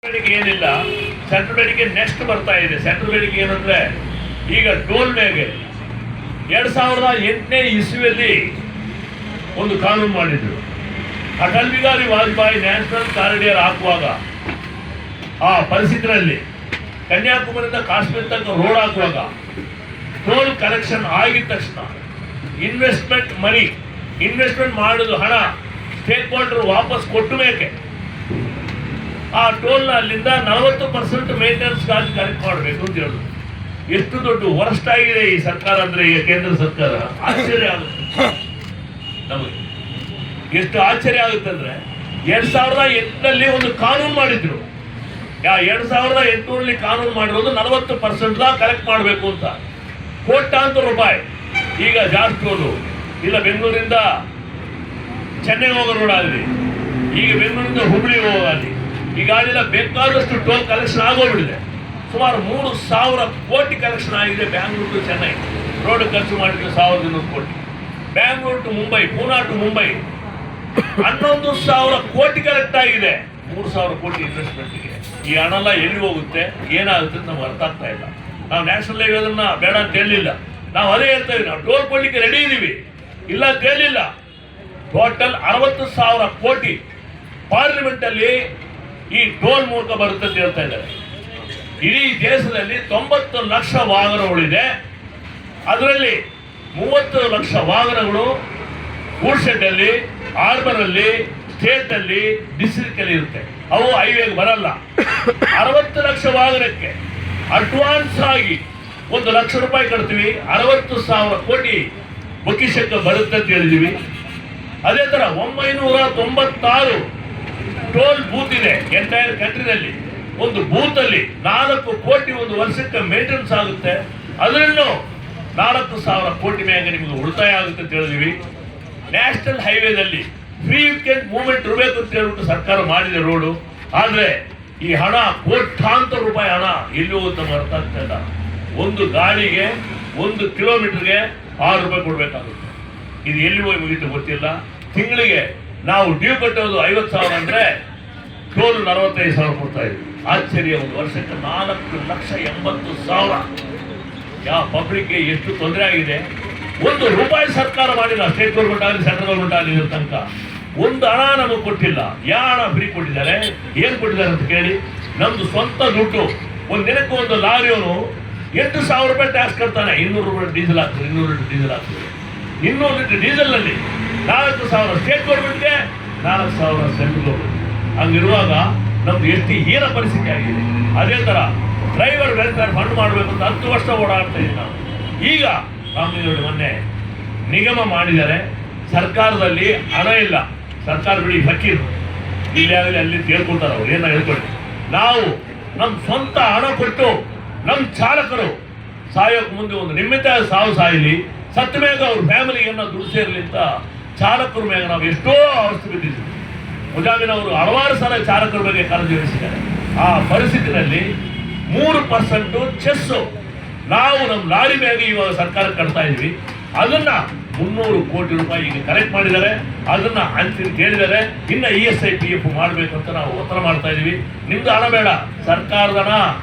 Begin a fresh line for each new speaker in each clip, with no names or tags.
ಬೇಡಿಕೆ ಏನಿಲ್ಲ. ಸೆಂಟ್ರಲ್ ಬೇಡಿಕೆ ನೆಕ್ಸ್ಟ್ ಬರ್ತಾ ಇದೆ. ಸೆಂಟ್ರಲ್ ಬೇಡಿಕೆ ಏನಂದ್ರೆ ಈಗ ಟೋಲ್ ಮೇಲೆ 2008ನೇ ಇಸ್ವಿಯಲ್ಲಿ ಒಂದು ಕಾನೂನು ಮಾಡಿದ್ರು. ಅಟಲ್ ಬಿಹಾರಿ ವಾಜಪೇಯಿ ನ್ಯಾಷನಲ್ ಕಾರಿಡಾರ್ ಹಾಕುವಾಗ ಆ ಪರಿಸ್ಥಿತಿಯಲ್ಲಿ ಕನ್ಯಾಕುಮಾರಿಯಿಂದ ಕಾಶ್ಮೀರ ತನಕ ರೋಡ್ ಹಾಕುವಾಗ ಟೋಲ್ ಕಲೆಕ್ಷನ್ ಆಗಿದ ತಕ್ಷಣ ಇನ್ವೆಸ್ಟ್ಮೆಂಟ್ ಮಾಡೋದು ಹಣ ಸ್ಟೇಕ್ ಹೋಲ್ಡರ್ ವಾಪಸ್ ಕೊಟ್ಟು ಬೇಕೆ. ಆ ಟೋಲ್ನ ಅಲ್ಲಿಂದ 40% ಮೇಂಟೆನೆನ್ಸ್ಗಾಗಿ ಕಲೆಕ್ಟ್ ಮಾಡಬೇಕು ಅಂತ ಹೇಳುದು. ಎಷ್ಟು ದೊಡ್ಡ ವರ್ಸ್ಟ್ ಆಗಿದೆ ಈ ಸರ್ಕಾರ ಅಂದ್ರೆ, ಈ ಕೇಂದ್ರ ಸರ್ಕಾರ. ಆಶ್ಚರ್ಯ ಆಗುತ್ತೆ ನಮಗೆ. ಎಷ್ಟು ಆಶ್ಚರ್ಯ ಆಗುತ್ತೆ ಅಂದ್ರೆ 2008ನಲ್ಲಿ ಒಂದು ಕಾನೂನು ಮಾಡಿದ್ರು. 2008ರಲ್ಲಿ ಕಾನೂನು ಮಾಡಿರೋದು 40% ಕಲೆಕ್ಟ್ ಮಾಡಬೇಕು ಅಂತ. ಕೋಟ್ಯಾಂತರ ರೂಪಾಯಿ ಈಗ ಜಾಸ್ತಿ ಹೋದು. ಇಲ್ಲ ಬೆಂಗಳೂರಿಂದ ಚೆನ್ನೈ ಹೋಗೋ ರೋಡ್ ಆಗಲಿ, ಈಗ ಬೆಂಗಳೂರಿಂದ ಹುಬ್ಳಿ ಹೋಗಲಿ, ಈಗಾಗಲೇ ಬೇಕಾದಷ್ಟು ಟೋಲ್ ಕಲೆಕ್ಷನ್ ಆಗೋಗ್ಬಿಟ್ಟಿದೆ. ಸುಮಾರು 3,000 ಕೋಟಿ ಕಲೆಕ್ಷನ್ ಆಗಿದೆ. ಬ್ಯಾಂಗ್ಳೂರು ಟು ಚೆನ್ನೈ ರೋಡ್ ಖರ್ಚು ಮಾಡಿದ್ರೆ 1,200 ಕೋಟಿ. ಬ್ಯಾಂಗ್ಳೂರು ಟು ಮುಂಬೈ, ಪೂನಾ ಟು ಮುಂಬೈ 11,000 ಕೋಟಿ ಕಲೆಕ್ಟ್ ಆಗಿದೆ. 3,000 ಕೋಟಿ ಇನ್ವೆಸ್ಟ್ಮೆಂಟ್ಗೆ. ಈ ಹಣ ಎಲ್ಲ ಎಲ್ಲಿ ಹೋಗುತ್ತೆ, ಏನಾಗುತ್ತೆ ಅಂತ ನಮ್ಗೆ ಅರ್ಥ ಆಗ್ತಾ ಇಲ್ಲ. ನಾವು ನ್ಯಾಷನಲ್ ಹೈವೇ ಅದನ್ನ ಬೇಡ ಅಂತ ಹೇಳಿಲ್ಲ. ನಾವು ಅದೇ ಹೇಳ್ತಾ ಇದ್ದೀವಿ, ನಾವು ಟೋಲ್ ಕೊಡ್ಲಿಕ್ಕೆ ರೆಡಿ ಇದ್ದೀವಿ, ಇಲ್ಲ ಅಂತ ಹೇಳಿಲ್ಲ. ಟೋಟಲ್ 60,000 ಕೋಟಿ ಪಾರ್ಲಿಮೆಂಟ್ ಅಲ್ಲಿ ಈ ಟೋಲ್ ಮೂಲಕ ಬರುತ್ತೆ ಅಂತ ಹೇಳ್ತಾ ಇದ್ದಾರೆ. ಇಡೀ ದೇಶದಲ್ಲಿ 90 ಲಕ್ಷ ವಾಹನಗಳಿದೆ. ಅದರಲ್ಲಿ 30 ಲಕ್ಷ ವಾಹನಗಳು ಗೂಡ್ಸ್ ಅಲ್ಲಿ, ಆರ್ಬನ್ ಅಲ್ಲಿ, ಸ್ಟೇಟ್ ಅಲ್ಲಿ, ಡಿಸ್ಟ್ರಿಕ್ಟ್ ಅಲ್ಲಿ ಇರುತ್ತೆ. ಅವು ಹೈವೇಗೆ ಬರಲ್ಲ. 60 ಲಕ್ಷ ವಾಹನಕ್ಕೆ ಅಡ್ವಾನ್ಸ್ ಆಗಿ 1 ಲಕ್ಷ ರೂಪಾಯಿ ಕಟ್ತೀವಿ. 60,000 ಕೋಟಿ ಬೊಕ್ಕಿಶಕ್ಕೆ ಬರುತ್ತೆ ಅಂತ ಹೇಳಿದೀವಿ. ಅದೇ ತರ 996 ಟೋಲ್ ಬೂತ್ ಇದೆ ಎಂಟೈರ್ ಕಂಟ್ರಿನಲ್ಲಿ. ಒಂದು ಬೂತ್ ಅಲ್ಲಿ 4 ಕೋಟಿ ಒಂದು ವರ್ಷಕ್ಕೆ ಮೇಂಟೆನೆನ್ಸ್ ಆಗುತ್ತೆ. ಅದರಲ್ಲೂ 4,000 ಕೋಟಿ ಮ್ಯಾಗ ನಿಮಗೆ ಉಳಿತಾಯ ಆಗುತ್ತೆ ಅಂತ ಹೇಳಿದೀವಿ. ನ್ಯಾಷನಲ್ ಹೈವೇದಲ್ಲಿ ಫ್ರೀ ವೀಕೆಂಡ್ ಮೂವ್ಮೆಂಟ್ ಇರಬೇಕು ಅಂತ ಹೇಳ್ಬಿಟ್ಟು ಸರ್ಕಾರ ಮಾಡಿದೆ ರೋಡು. ಆದ್ರೆ ಈ ಹಣ ಕೋಟ್ಯಾಂತರ ರೂಪಾಯಿ ಹಣ ಎಲ್ಲಿ ಹೋಗುತ್ತೆ ನಮ್ಗೆ ಅರ್ಥ ಆಗ್ತಾ ಇಲ್ಲ. ಒಂದು ಗಾಡಿಗೆ 1 ಕಿಲೋಮೀಟರ್ಗೆ 6 ರೂಪಾಯಿ ಕೊಡ್ಬೇಕಾಗುತ್ತೆ. ಇದು ಎಲ್ಲಿ ಹೋಗಿ ಮುಗಿತು ಗೊತ್ತಿಲ್ಲ. ತಿಂಗಳಿಗೆ ನಾವು ಡ್ಯೂ ಕಟ್ಟೋದು 50,000 ಅಂದ್ರೆ ಟೋಲ್ 45,000 ಕೊಡ್ತಾ ಇದ್ವಿ. ಆಶ್ಚರ್ಯ. ಒಂದು ವರ್ಷಕ್ಕೆ 4,80,000. ಯಾವ ಪಬ್ಲಿಕ್ಗೆ ಎಷ್ಟು ತೊಂದರೆ ಆಗಿದೆ. 1 ರೂಪಾಯಿ ಸರ್ಕಾರ ಮಾಡಿಲ್ಲ. ಸ್ಟೇಟ್ ಗೌರ್ಮೆಂಟ್ ಆಗಲಿ, ಸೆಂಟ್ರಲ್ ಗೌರ್ಮೆಂಟ್ ಆಗಲಿ ಇದ್ರ ತನಕ ಒಂದು ಹಣ ನಮಗೆ ಕೊಟ್ಟಿಲ್ಲ. ಯಾವ ಹಣ ಫ್ರೀ ಕೊಟ್ಟಿದ್ದಾರೆ, ಏನ್ ಕೊಟ್ಟಿದ್ದಾರೆ ಅಂತ ಕೇಳಿ. ನಮ್ದು ಸ್ವಂತ ದುಡ್ಡು. ಒಂದು ದಿನಕ್ಕೆ ಒಂದು ಲಾರಿಯವನು 8,000 ರೂಪಾಯಿ ಟ್ಯಾಕ್ಸ್ ಕಟ್ತಾನೆ. 200 ರೂಪಾಯಿ ಡೀಸೆಲ್ ಆಗ್ತದೆ. 200 ಲೀಟರ್ ಡೀಸೆಲ್ ಆಗ್ತದೆ. 200 ಲೀಟರ್ ಡೀಸೆಲ್ ನಲ್ಲಿ 4,000 ಸ್ಟೇಟ್ ಗೌರ್ಮೆಂಟ್ಗೆ, 4,000 ಸೆಂಟ್ರಲ್ ಗೌರ್ಮೆಂಟ್. ಹಂಗಿರುವಾಗ ನಮ್ದು ಎಷ್ಟು ಹೀನ ಪರಿಸ್ಥಿತಿ ಆಗಿದೆ. ಅದೇ ತರ ಡ್ರೈವರ್ ವೆಲ್ಫೇರ್ ಫಂಡ್ ಮಾಡಬೇಕು ಅಂತ 10 ವರ್ಷ ಓಡಾಡ್ತಾ ಇದ್ದೀವಿ ನಾವು. ಈಗ ಕಾಮಗಾರಿ ಮೊನ್ನೆ ನಿಗಮ ಮಾಡಿದ್ದಾರೆ. ಸರ್ಕಾರದಲ್ಲಿ ಹಣ ಇಲ್ಲ. ಸರ್ಕಾರ ಬಿಡಿ ಫಕೀರ್, ಇಲ್ಲಿ ಆಗಲಿ ಅಲ್ಲಿ ಹೇಳ್ಕೊಳ್ತಾರೆ. ಅವ್ರು ಏನೋ ಹೇಳ್ಕೊಳ್ಳಿ. ನಾವು ನಮ್ಮ ಸ್ವಂತ ಹಣ ಕೊಟ್ಟು ನಮ್ಮ ಚಾಲಕರು ಸಾಯೋಕೆ ಮುಂದೆ ಒಂದು ನಿಮಿತ್ತ ಸಾವು ಸಾಯಲಿ, ಸತ್ತ ಮೇಗ ಅವ್ರ ಫ್ಯಾಮಿಲಿಗೆ ಏನೋ ದುಡ್ಡು ಸೇರಲಿ ಅಂತ ಚಾಲಕರ ಮೇಲೆ ನಾವು ಎಷ್ಟೋ ಅವಸ್ಥೆ ಬಿದ್ದಿದ್ದೀವಿ. ಮುಜಾಮಿನ್ ಅವರು ಹಲವಾರು ಸಲ ಚಾಲಕರ ಬಗ್ಗೆ ಕಾಳಜಿ ವಹಿಸಿದ್ದಾರೆ. ಆ ಪರಿಸ್ಥಿತಿನಲ್ಲಿ 3% ಚೆಸ್ಸು ನಾವು ನಮ್ಮ ಲಾರಿ ಮೇಲೆ ಇವಾಗ ಸರ್ಕಾರಕ್ಕೆ ಕಟ್ತಾ ಇದ್ವಿ. ಅದನ್ನ 300 ಕೋಟಿ ರೂಪಾಯಿ ಈಗ ಕಲೆಕ್ಟ್ ಮಾಡಿದ್ದಾರೆ. ಅದನ್ನ ಅಂತಿಮ ಹೇಳಿದ್ದಾರೆ. ಇನ್ನ ESI PF ಮಾಡಬೇಕು ಅಂತ ನಾವು ಒತ್ತಡ ಮಾಡ್ತಾ ಇದೀವಿ. ನಿಮ್ದು ಹಣ ಬೇಡ, ಸರ್ಕಾರದ ಹಣ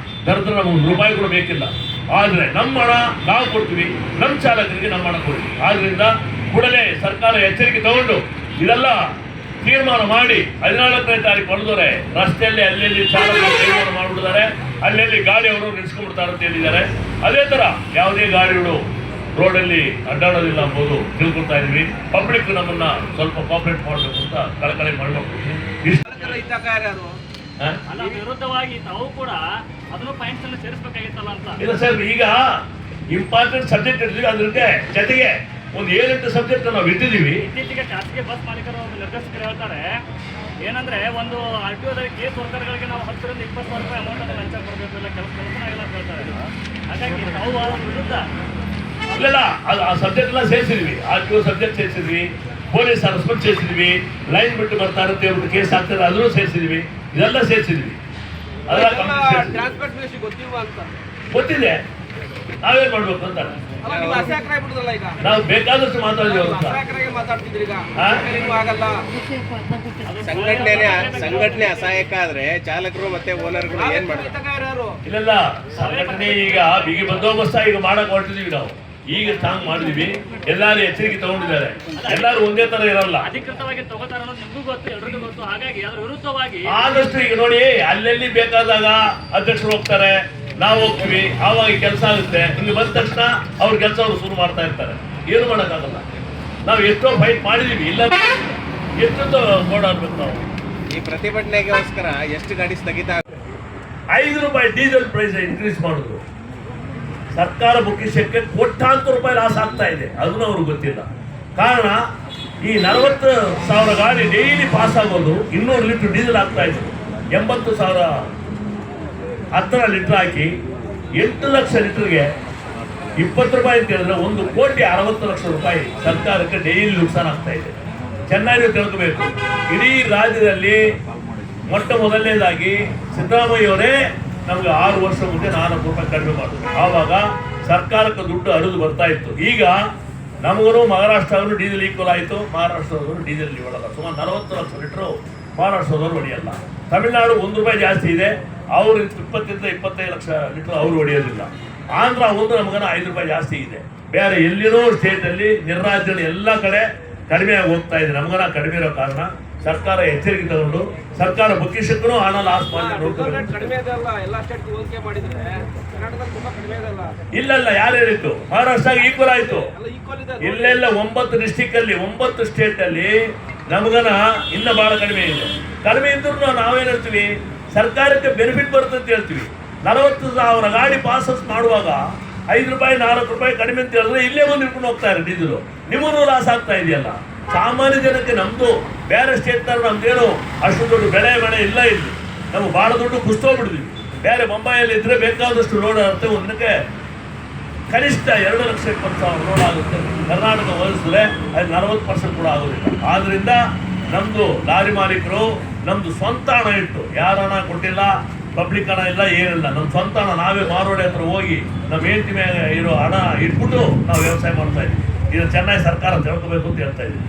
ದರ್ದ್ರ ನಮಗೆ 1 ರೂಪಾಯಿ ಕೂಡ ಬೇಕಿಲ್ಲ. ಆದ್ರೆ ನಮ್ಮ ಹಣ ನಾವು ಕೊಡ್ತೀವಿ, ನಮ್ಮ ಚಾಲಕರಿಗೆ ನಮ್ಮ ಹಣ ಕೊಡ್ತೀವಿ. ಆದ್ರಿಂದ ಕೂಡಲೇ ಸರ್ಕಾರ ಎಚ್ಚರಿಕೆ ತಗೊಂಡು ಇದೆಲ್ಲ ತೀರ್ಮಾನ ಮಾಡಿ 14ನೇ ತಾರೀಕು ಹೊಡೆದವ್ರೆ ರಸ್ತೆಯಲ್ಲಿ ಅಲ್ಲೆಲ್ಲಿ ಚಾಲಕರು ತೀರ್ಮಾನ ಮಾಡಿಬಿಡ್ತಾರೆ, ಅಲ್ಲೆಲ್ಲಿ ಗಾಡಿಯವರು ನಿಲ್ಸ್ಕೊಂಡ್ಬಿಡ್ತಾರೆ ಅಂತ ಹೇಳಿದ್ದಾರೆ. ಅದೇ ತರ ಯಾವುದೇ ಗಾಡಿಗಳು ರೋಡಲ್ಲಿ ಅಡ್ಡಾಡೋದಿಲ್ಲ ಅಂಬೋದು ತಿಳ್ಕೊಳ್ತಾ ಇದೀವಿ. ಪಬ್ಲಿಕ್ ನಮ್ಮನ್ನ ಸ್ವಲ್ಪ ಕೋಆಪರೇಟ್ ಮಾಡಬೇಕು ಅಂತ ಕಳಕಳಿ ಮಾಡಬೇಕು.
ವಿರುದ್ಧವಾಗಿ ತಾವು ಕೂಡ ಅದನ್ನು ಪಾಯಿಂಟ್ಸ್ ಅನ್ನು ಸೇರಿಸಬೇಕಾಗಿತ್ತಲ್ಲ ಅಂತ.
ಇಲ್ಲ ಸರ್, ಈಗ ಇಂಪಾರ್ಟೆಂಟ್ ಸಬ್ಜೆಕ್ಟ್ ಇರ್ತೀವಿ. ಅದ್ರಿಗೆ ಜೊತೆಗೆ ಒಂದು 7-8 ಸಬ್ಜೆಕ್ಟ್ ನಾವು ಇಟ್ಟಿದ್ದೀವಿ.
ಇತ್ತೀಚೆಗೆ ಖಾಸಗಿ ಬಸ್ ಮಾಲೀಕರು ನಿರ್ದೇಶಕರು ಹೇಳ್ತಾರೆ ಏನಂದ್ರೆ, ಒಂದು RTOದಲ್ಲಿ ಕೇಸ್ ವರ್ಕರ್ಗಳಿಗೆ ನಾವು 10ರಿಂದ 20,000 ರೂಪಾಯಿ ಅಮೌಂಟ್ ಅನ್ನು ಲಂಚ ಕೊಡಬೇಕು, ಇಲ್ಲ ಕೆಲಸ ಆಗಿಲ್ಲ ಅಂತ ಹೇಳ್ತಾರೆ. ಹಾಗಾಗಿ ತಾವು ಅದರ ವಿರುದ್ಧ
ಇಲ್ಲ, ಆ ಸಬ್ಜೆಕ್ಟ್ ಎಲ್ಲ ಸೇರಿಸಿದ್ವಿ. RTO ಸಬ್ಜೆಕ್ಟ್ ಸೇರಿಸಿದ್ವಿ, ಪೊಲೀಸ್ ಹರಸ್ಮೆಂಟ್ ಸೇರಿಸಿದ್ವಿ, ಲೈನ್ ಬಿಟ್ಟು ಬರ್ತಾರೆ ಅಂತ ಹೇಳ್ಬಿಟ್ಟು ಕೇಸ್ ಆಗ್ತದೆ ಅದನ್ನು ಸೇರಿಸಿದ್ವಿ. ಇದೆಲ್ಲ ಸೇರಿಸಿದ್ವಿ. ಗೊತ್ತಿದೆ. ನಾವೇನ್ ಮಾಡ್ಬೇಕು ಅಂತ
ಅಲ್ಲ, ನೀವು ಅಸಹ್ಯಕರ ಆಗ್ಬಿಡುದಲ್ಲ ಈಗ.
ನಾವು ಬೇಕಾದಷ್ಟು ಮಾತಾಡಿದ್ವಿ ಅವ್ರ ಹತ್ರ.
ಅಸಹ್ಯಕರಾಗಿ ಮಾತಾಡ್ತಿದ್ರಿ ಈಗ.
ಹಾ?
ನಿಮ್ಗೂ ಆಗಲ್ಲ.
ಸಂಘಟನೆ ಅಸಹಾಯಕ ಆದ್ರೆ ಚಾಲಕರು ಮತ್ತೆ ಓನರ್ಗಳು ಏನ್ ಮಾಡ್ತಾರೆ?
ರೈತಗಾರರು ಯಾರು?
ಇಲ್ಲೆಲ್ಲ ಸಂಘಟನೆ ಈಗ ಬಿಗಿ ಬಂದೋಬಸ್ತ ಈಗ ಮಾಡಕ್ ಹೊರಟಿದೀವಿ ನಾವು. ಈಗ ಸ್ಟ್ರಾಂಗ್ ಮಾಡಿದೀವಿ, ಎಲ್ಲಾರು ಎಚ್ಚರಿಕೆ ತಗೊಂಡಿದ್ದಾರೆ. ಎಲ್ಲಾರು ಒಂದೇ ತರ ಇರಲ್ಲ.
ಅಧಿಕೃತವಾಗಿ ತಗೋತಾರ ಅನ್ನೋದು ನಿಮಗೂ ಗೊತ್ತು, ಎಲ್ರಿಗೂ ಗೊತ್ತು. ಹಾಗಾಗಿ ಅದ್ರ ವಿರುದ್ಧವಾಗಿ
ಆದಷ್ಟು ಈಗ ನೋಡಿ, ಅಲ್ಲೆಲ್ಲಿ ಬೇಕಾದಾಗ ಅಧ್ಯಕ್ಷರು ಹೋಗ್ತಾರೆ, ನಾವು ಹೋಗ್ತೀವಿ, ಆವಾಗ ಕೆಲಸ ಆಗುತ್ತೆ. ಇಲ್ಲಿ ಬಂದ ತಕ್ಷಣ ಅವ್ರ ಕೆಲಸ ಅವ್ರು ಶುರು ಮಾಡ್ತಾ ಇರ್ತಾರೆ. ಏನು ಮಾಡೋಕ್ಕಾಗಲ್ಲ. ನಾವು ಎಷ್ಟೋ ಫೈಟ್ ಮಾಡಿದೀವಿ, ಇಲ್ಲ ಎಷ್ಟೊಂದು ಓಡಾಡ್ಬೇಕು ನಾವು.
ಈ ಪ್ರತಿಭಟನೆಗೋಸ್ಕರ ಎಷ್ಟು ಗಾಡಿ ಸ್ಥಗಿತ
5 ರೂಪಾಯಿ ಡೀಸೆಲ್ ಪ್ರೈಸ್ ಇನ್ಕ್ರೀಸ್ ಮಾಡುದು ಸರ್ಕಾರ ಬೊಕ್ಕಿಸಕ್ಕೆ ಕೋಟ್ಯಾಂತರ ರೂಪಾಯಿ ಲಾಸ್ ಆಗ್ತಾ ಇದೆ. ಅದನ್ನು ಅವ್ರಿಗೆ ಗೊತ್ತಿಲ್ಲ. ಕಾರಣ ಈ 40,000 ಗಾಡಿ ಡೈಲಿ ಪಾಸ್ ಆಗೋದು 200 ಲೀಟರ್ ಡೀಸೆಲ್ ಆಗ್ತಾ ಇದೆ. 80,000 10 ಲೀಟರ್ ಹಾಕಿ 8 ಲಕ್ಷ ಲೀಟರ್ಗೆ 20 ರೂಪಾಯಿ ಅಂತ ಹೇಳಿದ್ರೆ 1,60,00,000 ರೂಪಾಯಿ ಸರ್ಕಾರಕ್ಕೆ ಡೈಲಿ ನುಕ್ಸಾನ್ ಆಗ್ತಾ ಇದೆ. ಚೆನ್ನಾಗಿ ತಿಳ್ಕೋಬೇಕು. ಇಡೀ ರಾಜ್ಯದಲ್ಲಿ ಮೊಟ್ಟ ಮೊದಲನೇದಾಗಿ ಸಿದ್ದರಾಮಯ್ಯವರೇ ನಮ್ಗೆ 6 ವರ್ಷ ಮುಂದೆ 400 ರೂಪಾಯಿ ಕಡಿಮೆ ಮಾಡಿದ್ರು. ಆವಾಗ ಸರ್ಕಾರಕ್ಕೆ ದುಡ್ಡು ಹರಿದು ಬರ್ತಾ ಇತ್ತು. ಈಗ ನಮಗೂ ಮಹಾರಾಷ್ಟ್ರದವರು ಡೀಸೆಲ್ ಈಕ್ವಲ್ ಆಯಿತು, ಮಹಾರಾಷ್ಟ್ರದವರು ಡೀಸೆಲ್ ಹೊಡಲ್ಲ. ಸುಮಾರು 40 ಲಕ್ಷ ಲೀಟ್ರು ಮಹಾರಾಷ್ಟ್ರದವರು ಹೊಡೆಯಲ್ಲ. ತಮಿಳುನಾಡು 1 ರೂಪಾಯಿ ಜಾಸ್ತಿ ಇದೆ, ಅವರು 20 ರಿಂದ 25 ಲಕ್ಷ ಲೀಟ್ರ್ ಅವರು ಹೊಡೆಯೋದಿಲ್ಲ. ಆಂಧ್ರ ನಮಗನ 5 ರೂಪಾಯಿ ಜಾಸ್ತಿ ಇದೆ. ಬೇರೆ ಎಲ್ಲಿರೋ ಸ್ಟೇಟಲ್ಲಿ ನಿರ್ರಾಜ್ಯನ ಎಲ್ಲ ಕಡೆ ಕಡಿಮೆ ಆಗಿ ಹೋಗ್ತಾ ಇದೆ. ನಮಗನ ಕಡಿಮೆ ಇರೋ ಕಾರಣ ಸರ್ಕಾರ ಎಚ್ಚರಿಕೆ ತಗೊಂಡು ಸರ್ಕಾರ ಬೊಕ್ಕಿಸಕ್ಕೂ ಹಣ ಲಾಸ್ ಮಾಡಿ ನೋಡ್ಕೋಬೇಕು.
ಕಡಿಮೆ ಇದೆ ಅಲ್ಲ, ಎಲ್ಲ ಸ್ಟೇಟ್ಗೆ ಹೋಲಿಕೆ ಮಾಡಿದ್ರೆ ಕರ್ನಾಟಕದಲ್ಲಿ ತುಂಬಾ ಕಡಿಮೆ ಇದೆ ಅಲ್ಲ.
ಇಲ್ಲಲ್ಲ, ಯಾರು ಹೇಳಿದ್ದು? ಮಹಾರಾಷ್ಟ್ರ ಈಕ್ವಲ್ ಆಯ್ತು.
ಎಲ್ಲ ಈಕ್ವಲ್ ಇದೆ.
ಇಲ್ಲೆಲ್ಲ 9 ಡಿಸ್ಟಿಕ್ ಅಲ್ಲಿ 9 ಸ್ಟೇಟ್ ಅಲ್ಲಿ ನಮಗನ ಇನ್ನ ಬಹಳ ಕಡಿಮೆ ಇದೆ. ಕಡಿಮೆ ಇದ್ರೂ ನಾವೇನ್ ಹೇಳ್ತೀವಿ, ಸರ್ಕಾರಕ್ಕೆ ಬೆನಿಫಿಟ್ ಬರುತ್ತೆ ಅಂತ ಹೇಳ್ತೀವಿ. 40,000 ಗಾಡಿ ಪಾಸಸ್ ಮಾಡುವಾಗ 5 ರೂಪಾಯಿ 4 ರೂಪಾಯಿ ಕಡಿಮೆ ಅಂತ ಹೇಳಿದ್ರೆ ಇಲ್ಲೇ ಬಂದು ಇಟ್ಕೊಂಡು ಹೋಗ್ತಾರೆ ಡೀಸೆಲ್. ನಿಮಗೂ ಲಾಸ್ ಆಗ್ತಾ ಇದೆಯಲ್ಲ. ಸಾಮಾನ್ಯ ಜನಕ್ಕೆ ನಮ್ದು ಬೇರೆ ಸ್ಟೇಟ್ ತರ ನಮ್ದೇನು ಅಷ್ಟು ದೊಡ್ಡ ಬೆಳೆ ಇಲ್ಲ. ಇಲ್ಲಿ ನಮ್ಗೆ ಬಹಳ ದುಡ್ಡು ಕುಸ್ತೋಗ್ಬಿಡ್ತೀವಿ. ಬೇರೆ ಮುಂಬೈಯಲ್ಲಿ ಇದ್ರೆ ಬೇಕಾದಷ್ಟು ರೋಡ್ ಆಗುತ್ತೆ. ಒಂದಕ್ಕೆ ಕನಿಷ್ಠ 2,20,000 ರೋಡ್ ಆಗುತ್ತೆ. ಕರ್ನಾಟಕ ಹೋಲಿಸಿದ್ರೆ ಅದು 40% ಕೂಡ ಆಗೋದಿಲ್ಲ. ಆದ್ರಿಂದ ನಮ್ದು ಲಾರಿ ಮಾಲೀಕರು ನಮ್ದು ಸ್ವಂತ ಹಣ ಇಟ್ಟು, ಯಾರ ಹಣ ಕೊಟ್ಟಿಲ್ಲ, ಪಬ್ಲಿಕ್ ಹಣ ಇಲ್ಲ, ಏನಿಲ್ಲ. ನಮ್ಮ ಸ್ವಂತ ಹಣ ನಾವೇ ಮಾರೋಡಿ ಹತ್ರ ಹೋಗಿ ನಮ್ಮ ಹೆಂಡತಿ ಮೇಲೆ ಇರೋ ಹಣ ಇಟ್ಬಿಟ್ಟು ನಾವು ವ್ಯವಸಾಯ ಮಾಡ್ತಾ ಇದ್ದೀವಿ. ಇದು ಚೆನ್ನಾಗಿ ಸರ್ಕಾರ ತಿಳ್ಕೋಬೇಕು ಅಂತ ಹೇಳ್ತಾ ಇದ್ದೀವಿ.